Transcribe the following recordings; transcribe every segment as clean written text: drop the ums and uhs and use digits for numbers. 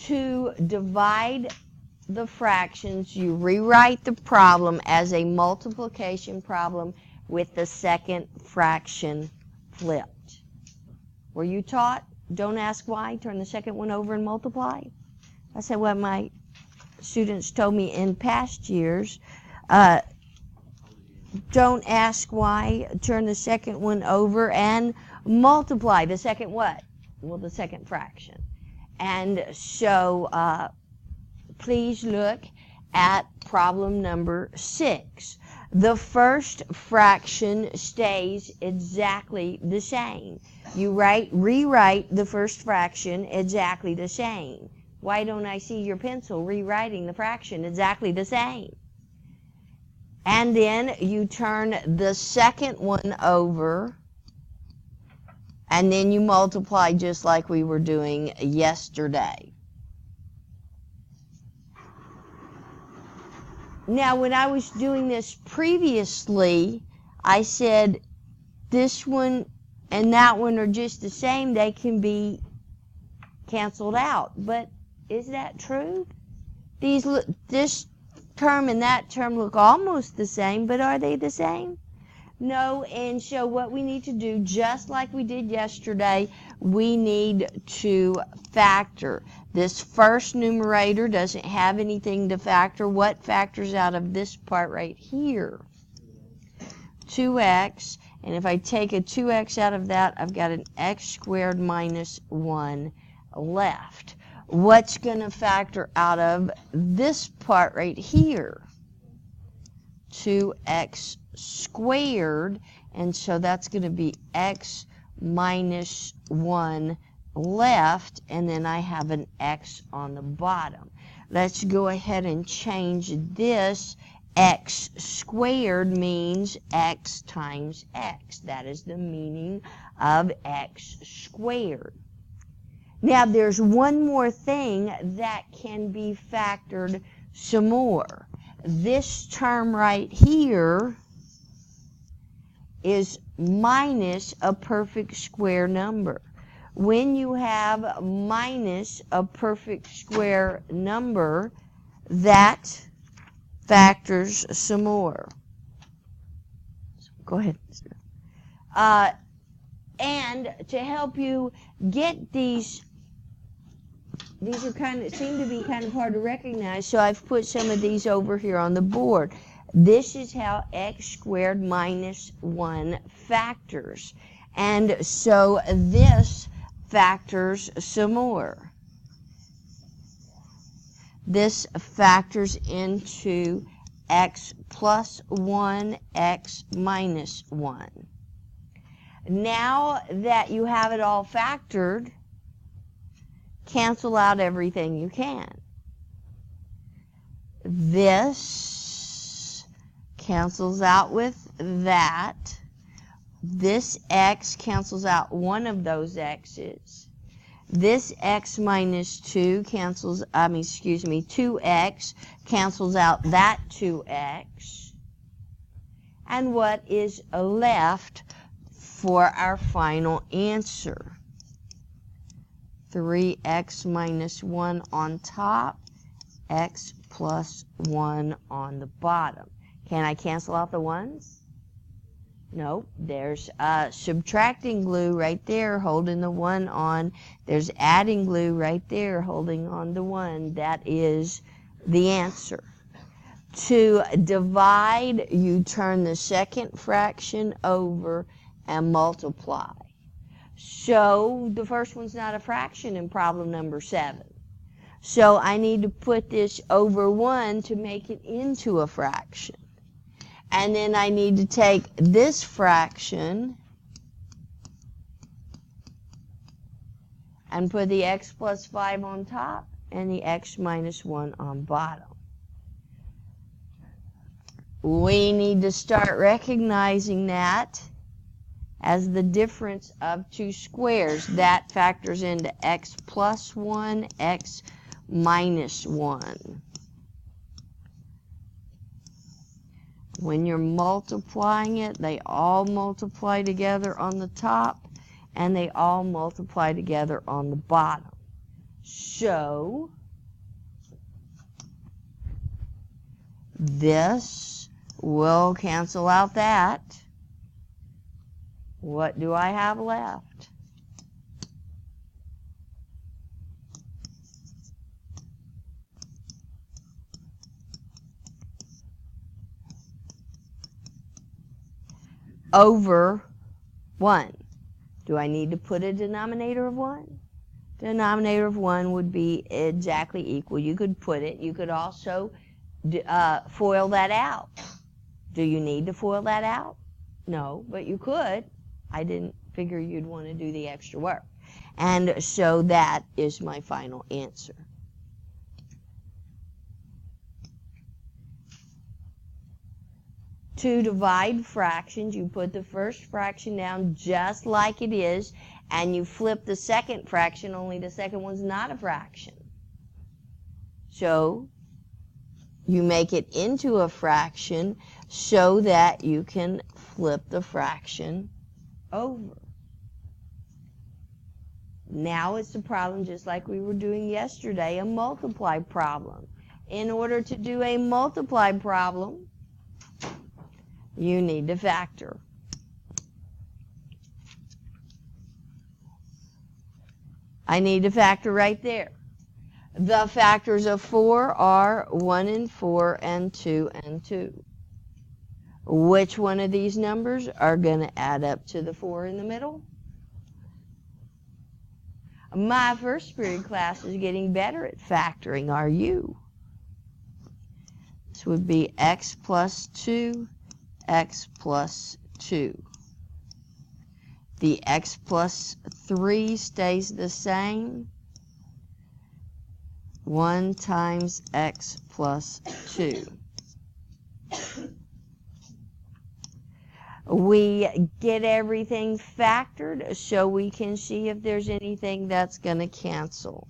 To divide the fractions, you rewrite the problem as a multiplication problem with the second fraction flipped. Were you taught, don't ask why, turn the second one over and multiply? I said what my students told me in past years. Don't ask why, turn the second one over and multiply. The second what? Well, the second fraction. And so please look at problem number 6. The first fraction stays exactly the same. You rewrite the first fraction exactly the same. Why don't I see your pencil rewriting the fraction exactly the same? And then you turn the second one over, and then you multiply just like we were doing yesterday. Now, when I was doing this previously, I said this one and that one are just the same. They can be canceled out. But is that true? This term and that term look almost the same, but are they the same? No, and so what we need to do, just like we did yesterday, we need to factor. This first numerator doesn't have anything to factor. What factors out of this part right here? 2x, and if I take a 2x out of that, I've got an x squared minus 1 left. What's going to factor out of this part right here? 2x squared, and so that's going to be x minus 1 left, and then I have an x on the bottom. Let's go ahead and change this. X squared means x times x. That is the meaning of x squared. Now there's one more thing that can be factored some more. This term right here is minus a perfect square number. When you have minus a perfect square number, that factors some more. Go ahead. And to help you get these are seem to be kind of hard to recognize, so I've put some of these over here on the board. This is how x squared minus 1 factors. And so this factors some more. This factors into x plus 1, x minus 1. Now that you have it all factored, cancel out everything you can. This cancels out with that. This x cancels out one of those x's. This x minus 2 cancels, 2x cancels out that 2x. And what is left for our final answer? 3x minus 1 on top, x plus 1 on the bottom. Can I cancel out the ones? No, there's subtracting glue right there holding the 1 on. There's adding glue right there holding on the 1. That is the answer. To divide, you turn the second fraction over and multiply. So the first one's not a fraction in problem number 7. So I need to put this over 1 to make it into a fraction. And then I need to take this fraction and put the x plus 5 on top and the x minus 1 on bottom. We need to start recognizing that as the difference of two squares. That factors into x plus 1, x minus 1. When you're multiplying it, they all multiply together on the top, and they all multiply together on the bottom. So this will cancel out that. What do I have left? Over 1. Do I need to put a denominator of 1? Denominator of 1 would be exactly equal. You could put it. You could also FOIL that out. Do you need to FOIL that out? No, but you could. I didn't figure you'd want to do the extra work. And so that is my final answer. To divide fractions, you put the first fraction down just like it is, and you flip the second fraction, only the second one's not a fraction. So you make it into a fraction so that you can flip the fraction over. Now it's a problem just like we were doing yesterday, a multiply problem. In order to do a multiply problem, you need to factor. I need to factor right there. The factors of 4 are 1 and 4 and 2 and 2. Which one of these numbers are going to add up to the 4 in the middle? My first period class is getting better at factoring. Are you? This would be x plus 2, x plus 2. The x plus 3 stays the same. 1 times x plus 2. We get everything factored so we can see if there's anything that's going to cancel.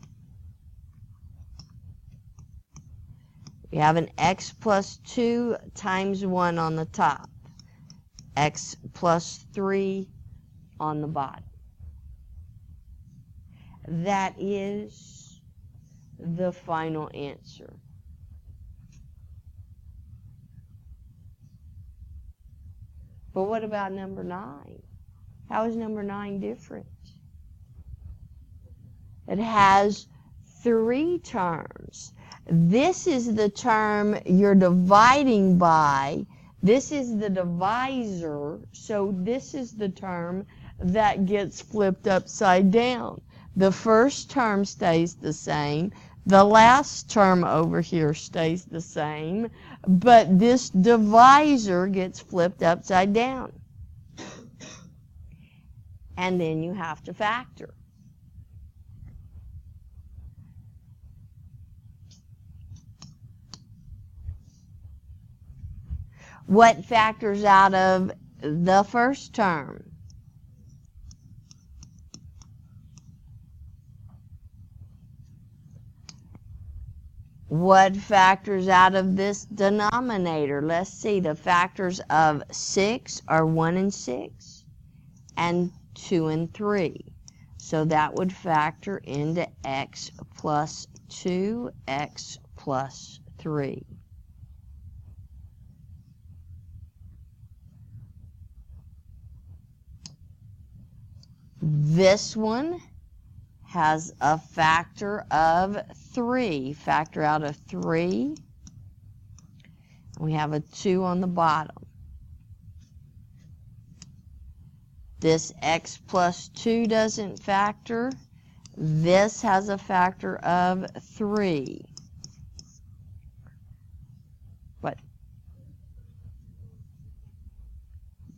We have an x plus 2 times 1 on the top. X plus 3 on the bottom. That is the final answer. But what about number 9? How is number 9 different? It has 3 terms. This is the term you're dividing by. This is the divisor, so this is the term that gets flipped upside down. The first term stays the same. The last term over here stays the same, but this divisor gets flipped upside down. And then you have to factor. What factors out of the first term? What factors out of this denominator? Let's see. The factors of 6 are 1 and 6 and 2 and 3. So that would factor into x plus 2, x plus 3. This one has a factor of 3. Factor out of 3. We have a 2 on the bottom. This x plus 2 doesn't factor. This has a factor of 3. What?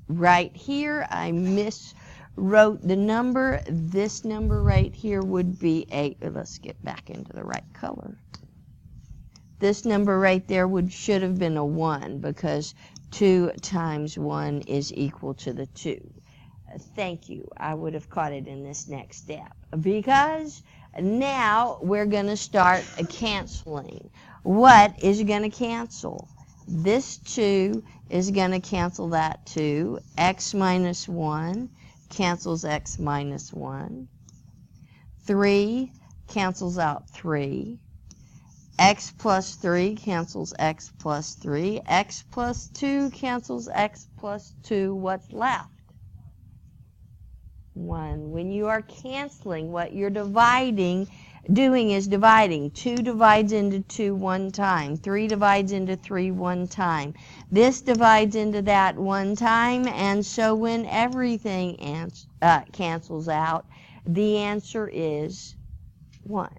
Right here, I miswrote the number. This number right here would be a, let's get back into the right color. This number right there should have been a 1 because 2 times 1 is equal to the 2. Thank you. I would have caught it in this next step because now we're going to start canceling. What is going to cancel? This 2 is going to cancel that 2. X minus 1 cancels x minus 1. 3 cancels out 3. X plus 3 cancels X plus 3. X plus 2 cancels X plus 2. What's left? 1. When you are canceling, what you're doing is dividing. 2 divides into 2 one time. 3 divides into 3 one time. This divides into that one time, and so when everything cancels out, the answer is 1.